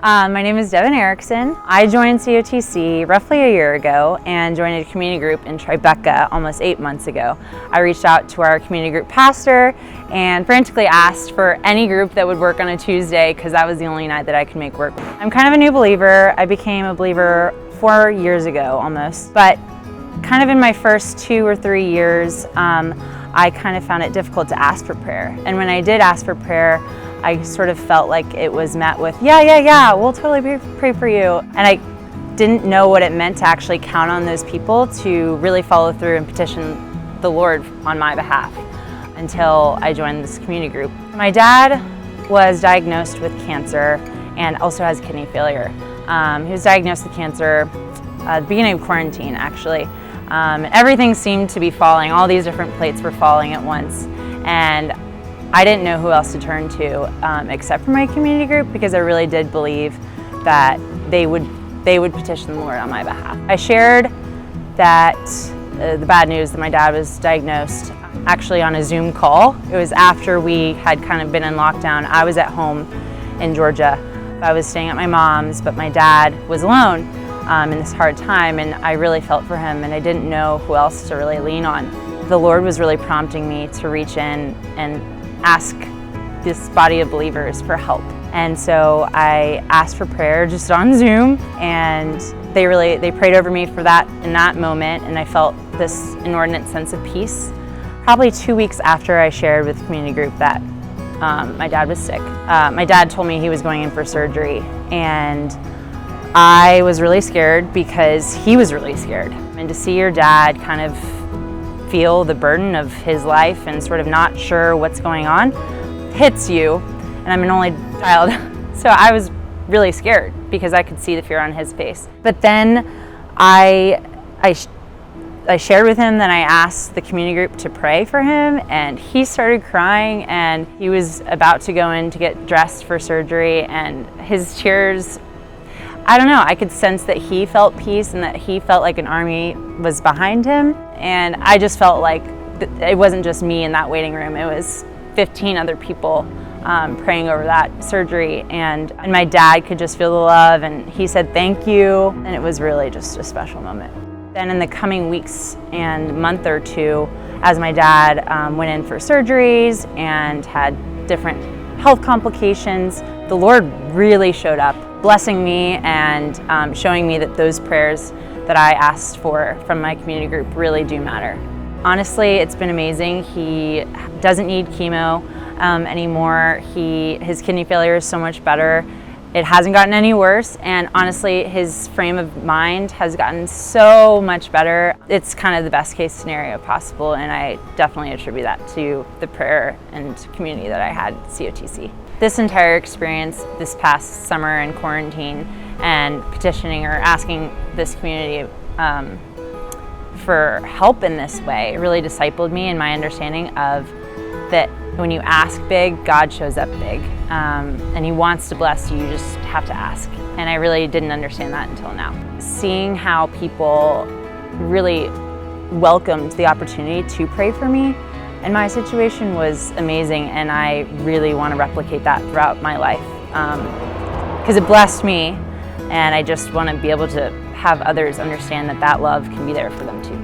My name is Devon. I joined COTC roughly a year ago and joined a community group in Tribeca almost 8 months ago. I reached out to our community group pastor and frantically asked for any group that would work on a Tuesday because that was the only night that I could make work. I'm kind of a new believer. I became a believer 4 years ago almost, but kind of in my first 2 or 3 years, I kind of found it difficult to ask for prayer. And when I did ask for prayer, I sort of felt like it was met with, yeah, we'll totally pray for you. And I didn't know what it meant to actually count on those people to really follow through and petition the Lord on my behalf until I joined this community group. My dad was diagnosed with cancer and also has kidney failure. He was diagnosed with cancer at the beginning of quarantine, actually. Everything seemed to be falling. All these different plates were falling at once. And I didn't know who else to turn to except for my community group, because I really did believe that they would petition the Lord on my behalf. I shared that the bad news that my dad was diagnosed actually on a Zoom call. It was after we had kind of been in lockdown. I was at home in Georgia. I was staying at my mom's, but my dad was alone in this hard time, and I really felt for him, and I didn't know who else to really lean on. The Lord was really prompting me to reach in and ask this body of believers for help. And so I asked for prayer just on Zoom, and they prayed over me for that in that moment, and I felt this inordinate sense of peace. Probably 2 weeks after I shared with the community group that my dad was sick. My dad told me he was going in for surgery, and I was really scared because he was really scared. And to see your dad kind of feel the burden of his life and sort of not sure what's going on hits you, and I'm an only child, so I was really scared because I could see the fear on his face. But then I shared with him, then I asked the community group to pray for him, and he started crying, and he was about to go in to get dressed for surgery, and his tears, I don't know, I could sense that he felt peace and that he felt like an army was behind him. And I just felt like it wasn't just me in that waiting room, it was 15 other people praying over that surgery. And my dad could just feel the love, and he said thank you, and it was really just a special moment. Then in the coming weeks and month or two, as my dad went in for surgeries and had different health complications, the Lord really showed up, blessing me and showing me that those prayers that I asked for from my community group really do matter. Honestly, it's been amazing. He doesn't need chemo anymore. His kidney failure is so much better. It hasn't gotten any worse, and honestly, his frame of mind has gotten so much better. It's kind of the best case scenario possible, and I definitely attribute that to the prayer and community that I had at COTC. This entire experience this past summer in quarantine and petitioning or asking this community for help in this way really discipled me in my understanding of that when you ask big, God shows up big, and He wants to bless you, you just have to ask. And I really didn't understand that until now. Seeing how people really welcomed the opportunity to pray for me in my situation was amazing, and I really want to replicate that throughout my life because it blessed me, and I just want to be able to have others understand that that love can be there for them too.